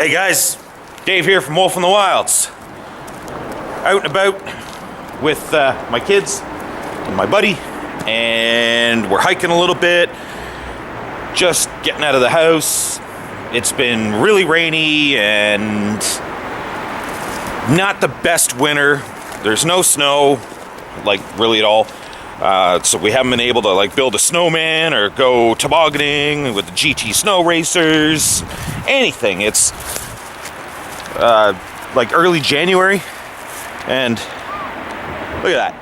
Hey guys, Dave here from Wolf in the Wilds. Out and about with my kids and my buddy, and we're hiking a little bit, just getting out of the house. It's been really rainy and not the best winter. There's no snow, like really at all. So we haven't been able to like build a snowman or go tobogganing with the GT snow racers, anything. It's like early January, and look at that,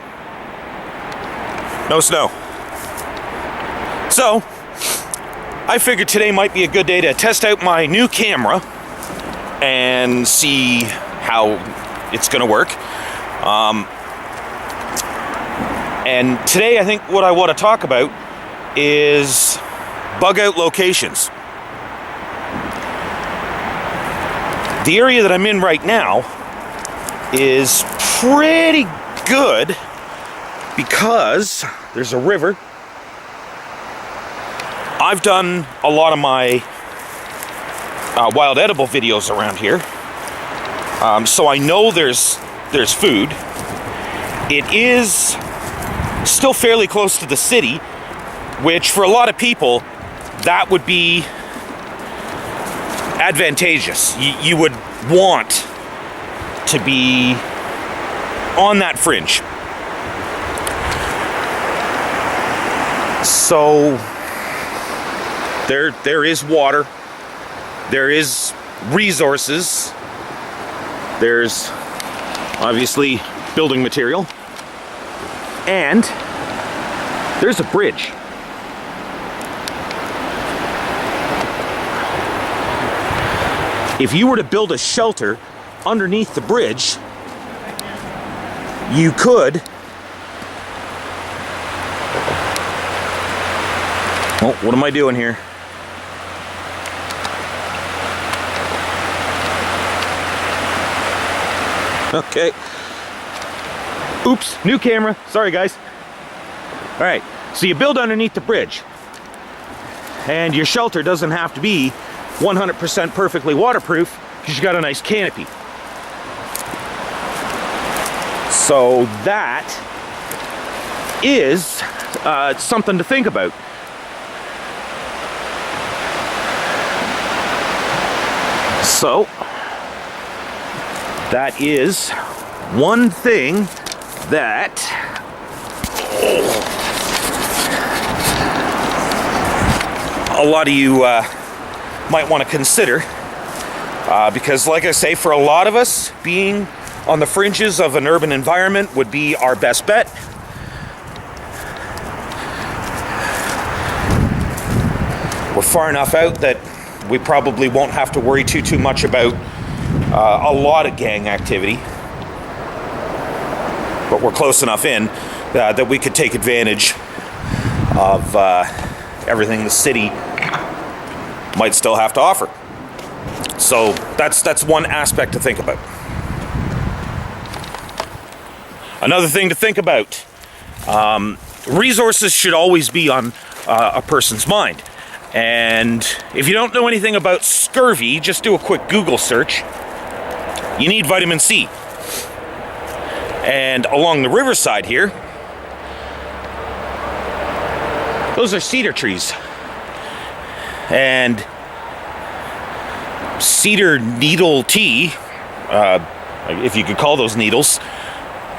no snow. So I figured today might be a good day to test out my new camera and see how it's gonna work. And today I think what I want to talk about is bug out locations. The area that I'm in right now is pretty good because there's a river. I've done a lot of my wild edible videos around here, so I know there's food. It is still fairly close to the city, which for a lot of people that would be advantageous. You would want to be on that fringe. So there is water, there is resources, there's obviously building material, and there's a bridge. If you were to build a shelter underneath the bridge, you could. Oh, what am I doing here? Okay. Oops, new camera. Sorry, guys. All right, so you build underneath the bridge, and your shelter doesn't have to be 100% perfectly waterproof because you got a nice canopy. So that is something to think about. So that is one thing that a lot of you might want to consider, because like I say, for a lot of us, being on the fringes of an urban environment would be our best bet. We're far enough out that we probably won't have to worry too much about a lot of gang activity, but we're close enough in that we could take advantage of everything the city might still have to offer. So that's one aspect to think about. Another thing to think about, resources should always be on a person's mind. And if you don't know anything about scurvy, just do a quick Google search. You need vitamin C. And along the riverside here, those are cedar trees. And cedar needle tea, if you could call those needles,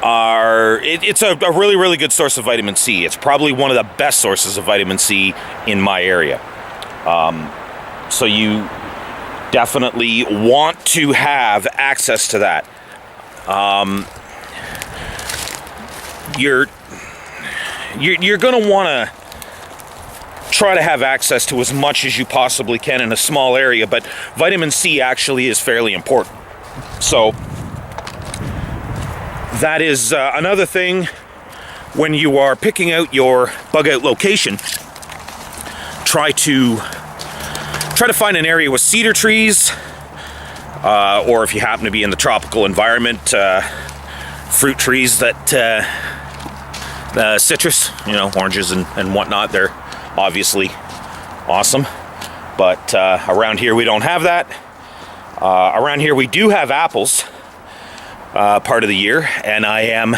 it's a really good source of vitamin C. It's probably one of the best sources of vitamin C in my area. So you definitely want to have access to that. You're going to want to try to have access to as much as you possibly can in a small area, but vitamin C actually is fairly important. So that is another thing when you are picking out your bug out location. Try to find an area with cedar trees, or if you happen to be in the tropical environment, fruit trees that citrus, oranges and whatnot. They're obviously awesome, but around here we don't have that. Around here we do have apples part of the year, and I am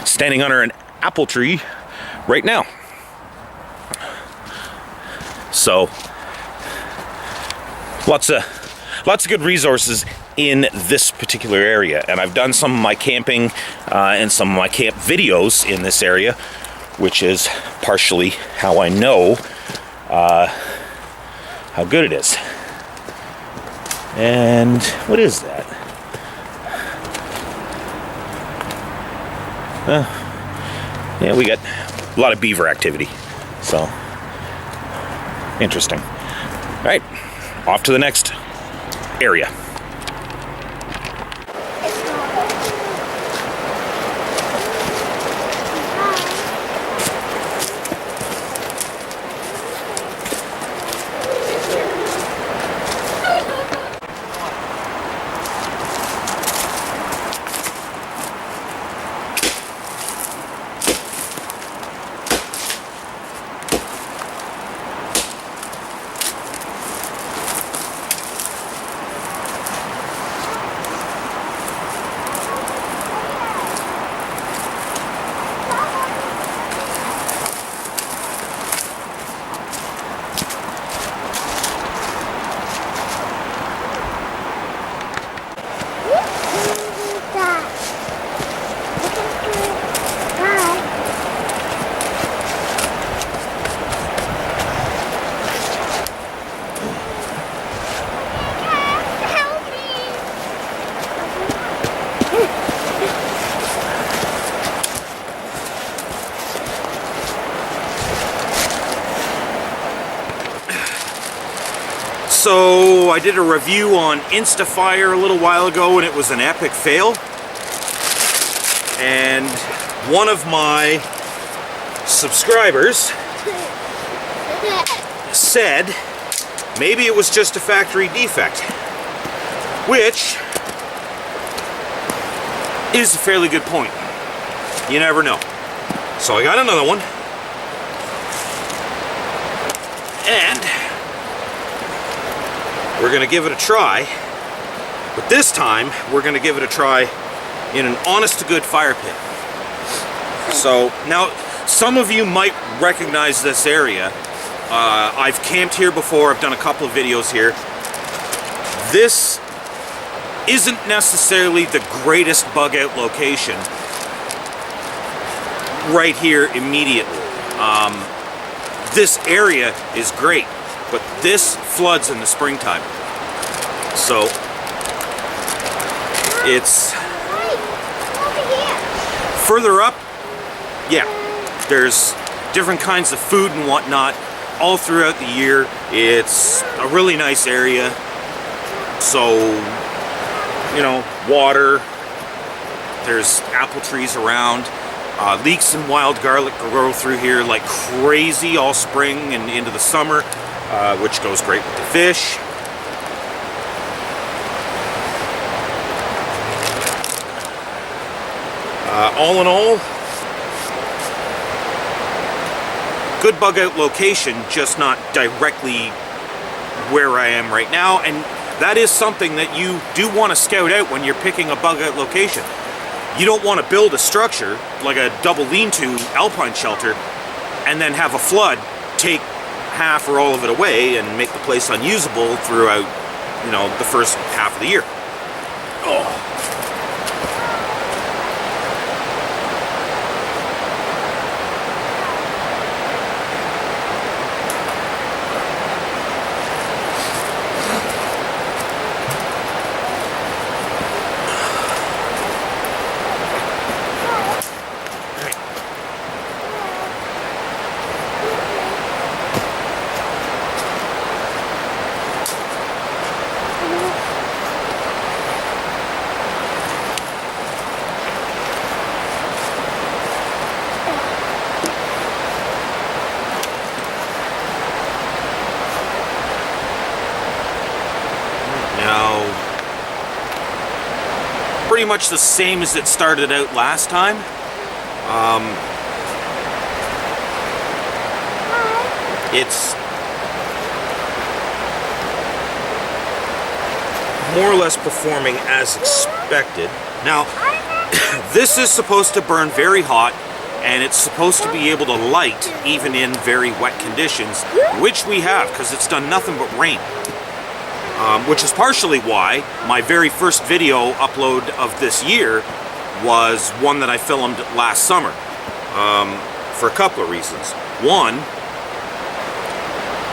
standing under an apple tree right now. So lots of good resources in this particular area, and I've done some of my camping and some of my camp videos in this area, which is partially how I know how good it is. And what is that? Yeah, we got a lot of beaver activity, so interesting. All right, off to the next area. So I did a review on Instafire a little while ago, and it was an epic fail. And one of my subscribers said maybe it was just a factory defect, which is a fairly good point. You never know. So I got another one, and we're gonna give it a try, but this time we're gonna give it a try in an honest-to-good fire pit. So now, some of you might recognize this area. I've camped here before. I've done a couple of videos here. This isn't necessarily the greatest bug-out location right here immediately. This area is great, but this floods in the springtime. So it's further up. Yeah, there's different kinds of food and whatnot all throughout the year. It's a really nice area. So, you know, water, there's apple trees around. Leeks and wild garlic grow through here like crazy all spring and into the summer, which goes great with the fish. All in all, good bug out location, just not directly where I am right now, and that is something that you do want to scout out when you're picking a bug out location. You don't want to build a structure like a double lean-to alpine shelter and then have a flood take half or all of it away and make the place unusable throughout, you know, the first half of the year. Oh. Pretty much the same as it started out last time. more or less performing as expected. Now, this is supposed to burn very hot, and it's supposed to be able to light even in very wet conditions, which we have, because it's done nothing but rain. Which is partially why my very first video upload of this year was one that I filmed last summer, for a couple of reasons. One,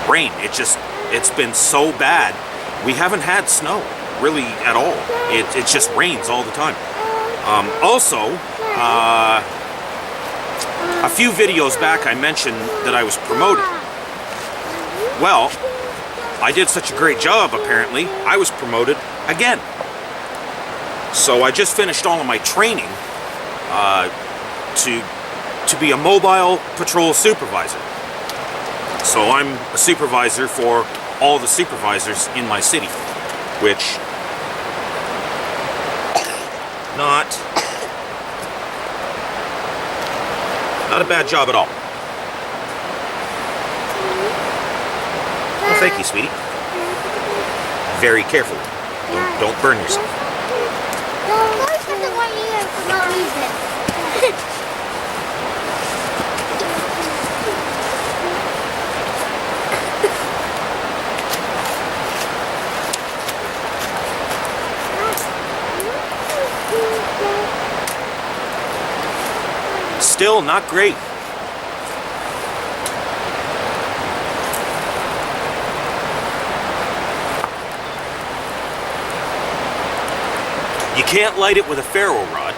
rain. It's been so bad. We haven't had snow, really, at all. It just rains all the time. Also, a few videos back I mentioned that I was promoted. Well, I did such a great job, apparently, I was promoted again. So I just finished all of my training to be a mobile patrol supervisor. So I'm a supervisor for all the supervisors in my city, which not a bad job at all. Well, thank you, sweetie. Very carefully. Don't burn yourself. Still not great. You can't light it with a ferro rod.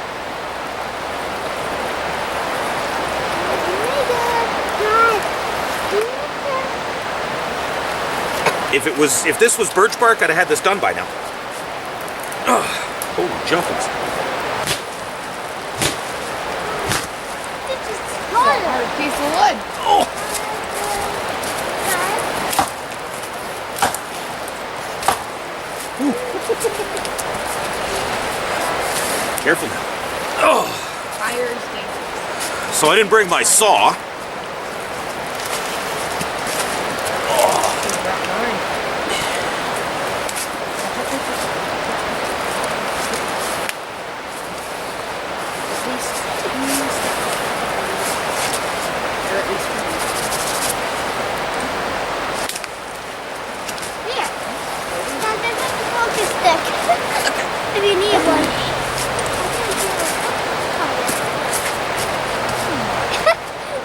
If this was birch bark, I'd have had this done by now. Holy jumpins. Hard piece of wood. Oh. Careful now. Oh. Fire is dangerous. So I didn't bring my saw. If you need one.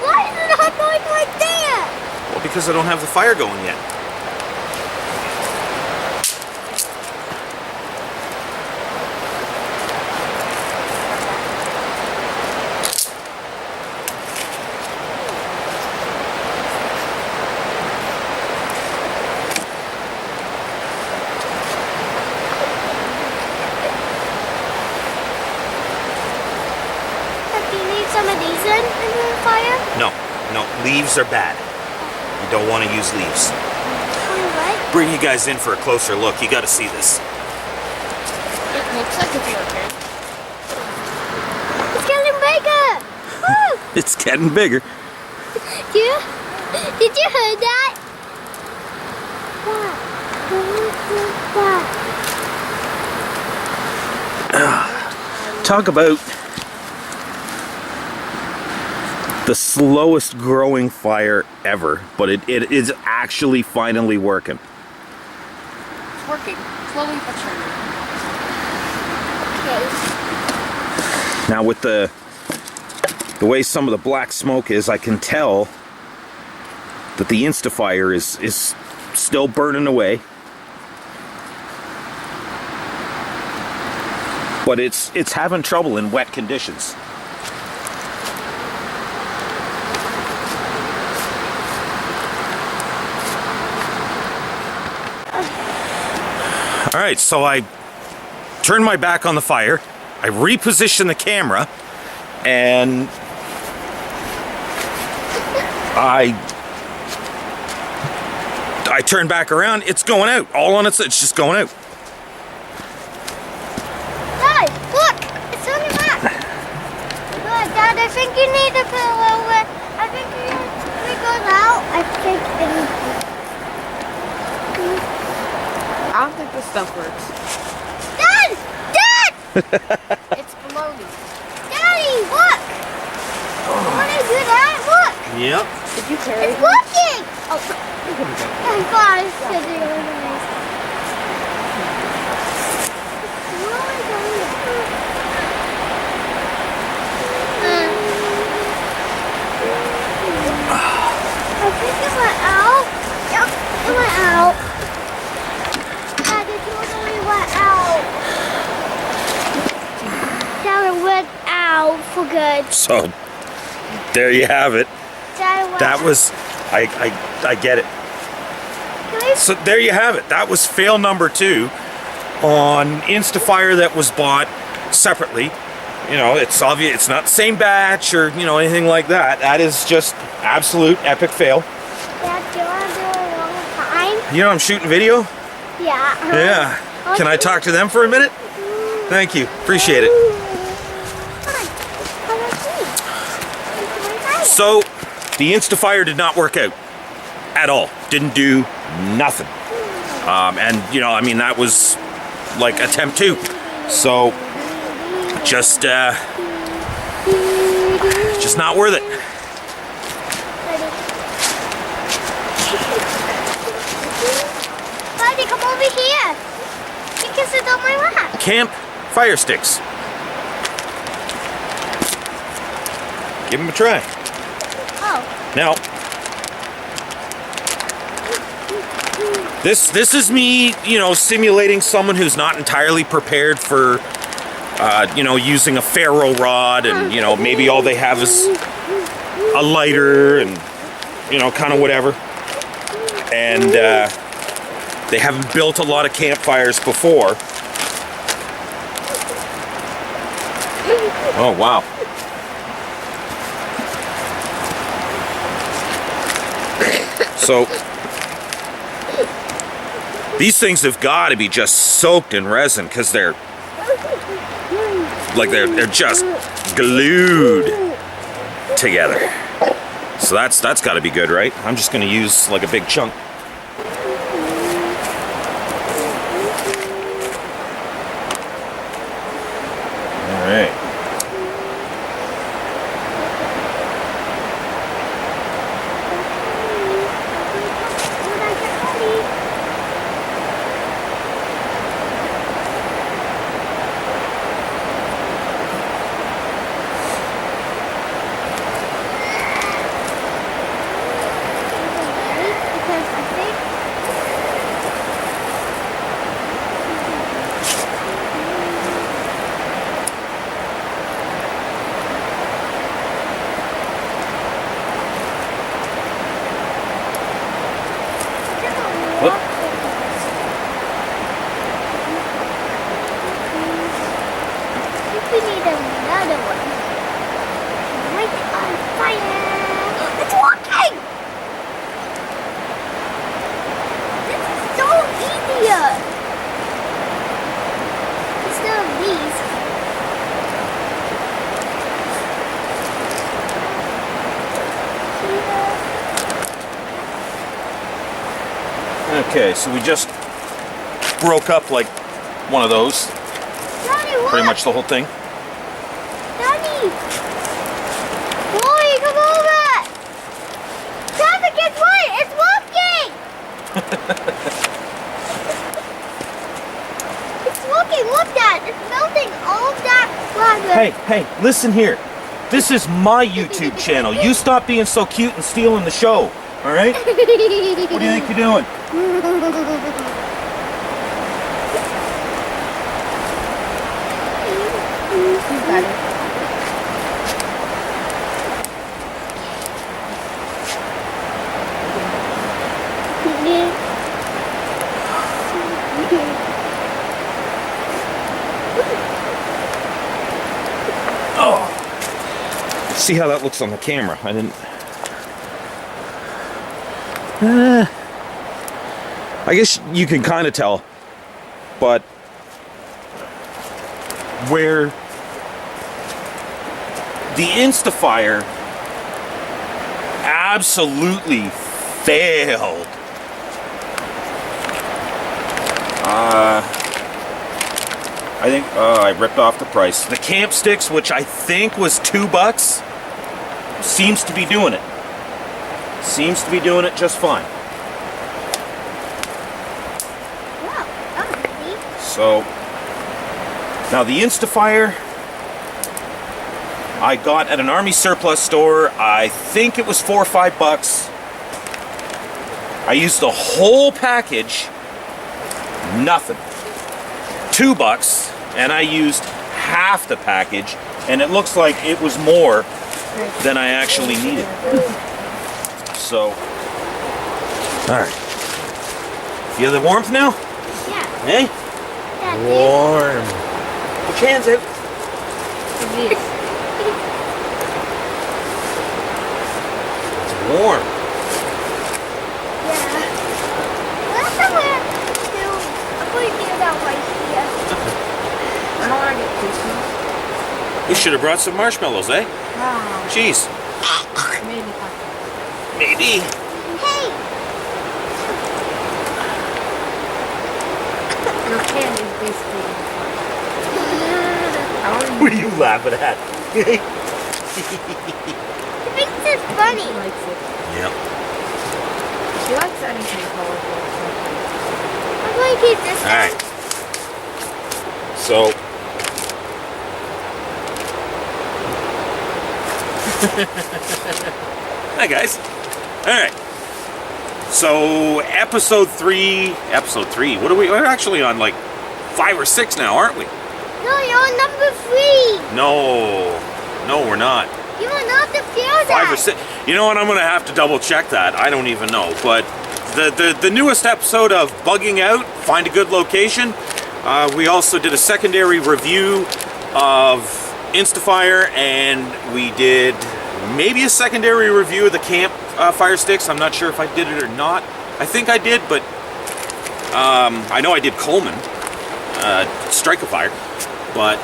Why is it not going like that? Well, because I don't have the fire going yet. Some of these in the fire? No, leaves are bad. You don't want to use leaves. What? Bring you guys in for a closer look. You got to see this. It looks like it's working. It's getting bigger! Woo! It's getting bigger. Did you hear that? What? Talk about the slowest growing fire ever, but it is actually finally working. It's working. Slowly but surely. Okay. Now with the way some of the black smoke is, I can tell that the Instafire is still burning away. But it's having trouble in wet conditions. All right, so I turned my back on the fire, I repositioned the camera, and I turned back around. It's going out, all on it's just going out. Dad, look, it's on your back. Look, Dad, I think you need to put a little bit. I think if it goes out, I think it needs to. I don't think this stuff works. It's baloney. Daddy, look! When I do that, look! Yep. Did you carry It's him? working! Oh, you can go. Oh God, it's sitting on the nice. I think it went out. Yep, it went out. Dad, it totally went out. Dad, it went out for good. So there you have it. Dad, it went That out. was, I get it. Can I So there you have it. That was fail number 2 on Instafire that was bought separately. You know, it's obvious it's not the same batch or, you know, anything like that. That is just absolute epic fail. Dad, do you want to do it one more time? You know I'm shooting video? Yeah. Yeah. Can I talk to them for a minute? Thank you. Appreciate it. So, the Instafire did not work out at all. Didn't do nothing. And, you know, I mean, that was like attempt 2. So, just not worth it. Buddy, come over here. You can sit on my lap. Camp fire sticks. Give them a try. Oh. Now, this is me, you know, simulating someone who's not entirely prepared for, you know, using a ferro rod, and you know, maybe all they have is a lighter and, you know, kind of whatever. And they haven't built a lot of campfires before. Oh wow. So these things have got to be just soaked in resin because they're just glued together. So that's got to be good, right? I'm just going to use like a big chunk. All right. Whoop. We need another one. Light it on fire. It's working! This is so easier. Instead of these. Okay, so we just broke up like one of those, Daddy, look! pretty much the whole thing. Daddy! Boy, come over! Traffic is right! It's working! It's working! Look, Dad! It's melting all of that lava. Hey, listen here. This is my YouTube channel. You stop being so cute and stealing the show, all right? What do you think you're doing? You got it. See how that looks on the camera. I didn't. I guess you can kind of tell, but where the Instafire absolutely failed. I think I ripped off the price. The camp sticks, which I think was $2, seems to be doing it. Seems to be doing it just fine. Wow, that was easy. So, now the Instafire, I got at an Army surplus store. I think it was $4 or $5. I used the whole package, nothing. $2, and I used half the package, and it looks like it was more than I actually needed. So, alright. Feel the warmth now? Yeah. Hey? Yeah, Warm. Put your hands out. It's warm. Yeah. Let's somewhere to avoid near that right here. I don't want to get Christmas. We should have brought some marshmallows, eh? Wow. Jeez. Maybe. Maybe. Hey! Your candy is basically. What are you laughing at? He thinks it's funny. She likes it. Yep. She likes anything colorful. I'm going to keep this one. Alright. So. Hi guys. Alright. So episode 3. What are we? We're actually on like 5 or 6 now, aren't we? No, you're on number 3. No, we're not. You are not the fear 5 or 6. You know what? I'm gonna have to double check that. I don't even know. But the newest episode of Bugging Out, Find a Good Location. We also did a secondary review of Instafire, and we did maybe a secondary review of the camp fire sticks. I'm not sure if I did it or not. I think I did, but I know I did Coleman, Strike-A-Fire. But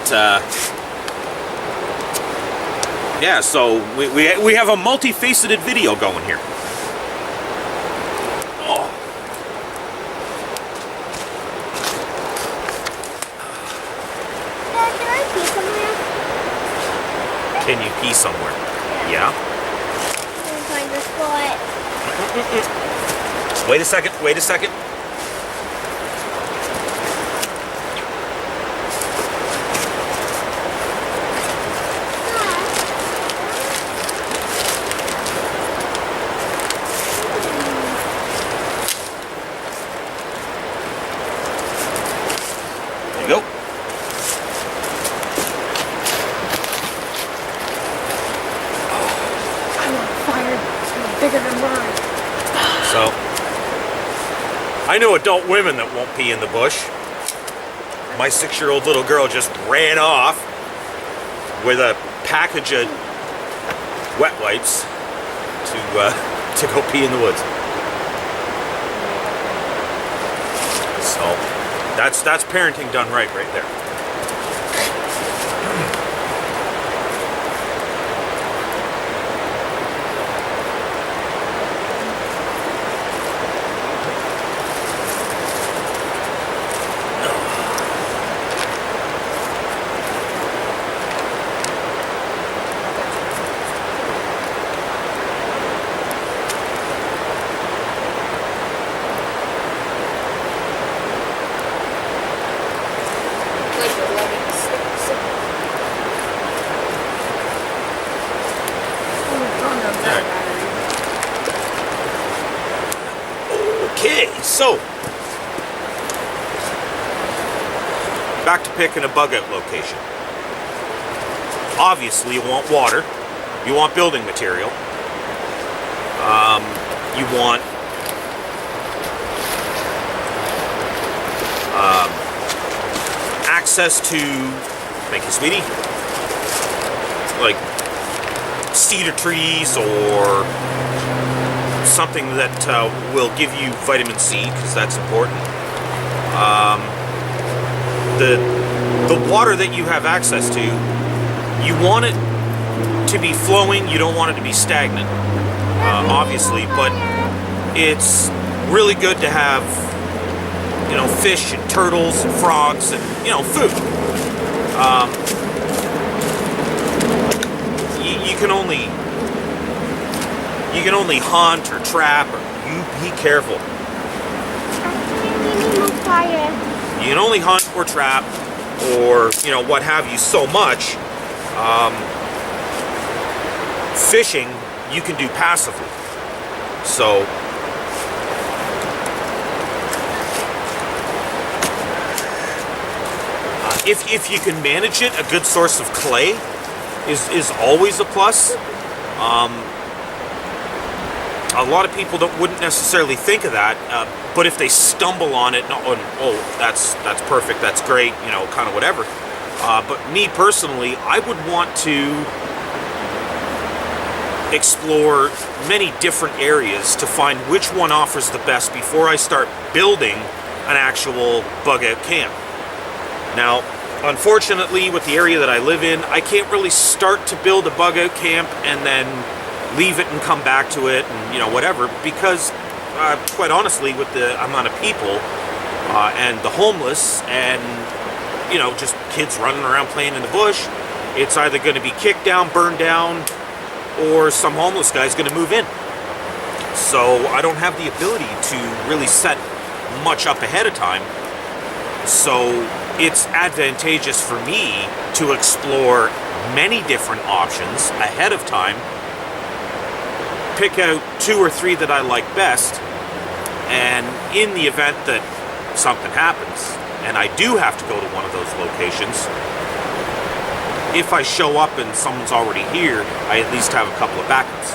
yeah, so we have a multifaceted video going here. Oh. Dad, can I pee somewhere? Can you pee somewhere? Yeah. I'm going to find the spot. Wait a second. There you go. I want fire bigger than mine. So, I know adult women that won't pee in the bush. My 6-year-old little girl just ran off with a package of wet wipes to go pee in the woods. So, that's parenting done right there. Okay, so back to picking a bug out location. Obviously, you want water, you want building material, you want access to, thank you, sweetie, like cedar trees or something that will give you vitamin C, because that's important. The water that you have access to, you want it to be flowing, you don't want it to be stagnant, obviously, but it's really good to have you know, fish and turtles and frogs and, you know, food. You can only hunt or trap, or you be careful. You can only hunt or trap or, you know, what have you so much. Fishing, you can do passively. So, if you can manage it, a good source of clay is always a plus. A lot of people wouldn't necessarily think of that, but if they stumble on it, oh, that's perfect, that's great, you know, kind of whatever. But me personally, I would want to explore many different areas to find which one offers the best before I start building an actual bug out camp. Now, unfortunately, with the area that I live in, I can't really start to build a bug out camp and then leave it and come back to it and, you know, whatever, because quite honestly, with the amount of people and the homeless and, you know, just kids running around playing in the bush, it's either going to be kicked down, burned down, or some homeless guy's going to move in. So I don't have the ability to really set much up ahead of time. So it's advantageous for me to explore many different options ahead of time, pick out 2 or 3 that I like best, and in the event that something happens and I do have to go to one of those locations, if I show up and someone's already here, I at least have a couple of backups.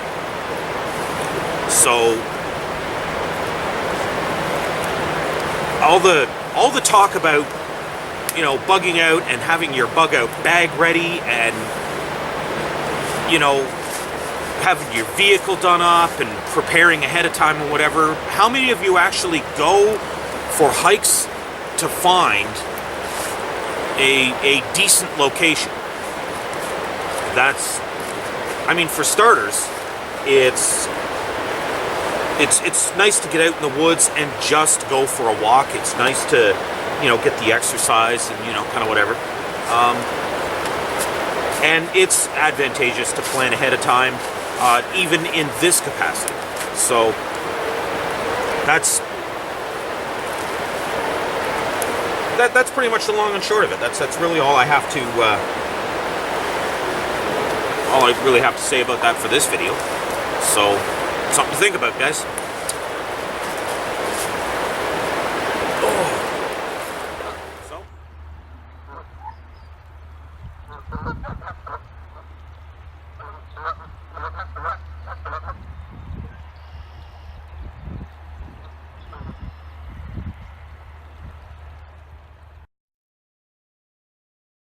So all the talk about, you know, bugging out and having your bug out bag ready and, you know, having your vehicle done up and preparing ahead of time and whatever, how many of you actually go for hikes to find a decent location? That's, I mean, for starters, it's nice to get out in the woods and just go for a walk. It's nice to, you know, get the exercise and, you know, kind of whatever. And it's advantageous to plan ahead of time, even in this capacity. So that's pretty much the long and short of it. That's really all I have to all I really have to say about that for this video. So something to think about, guys. Oh. So.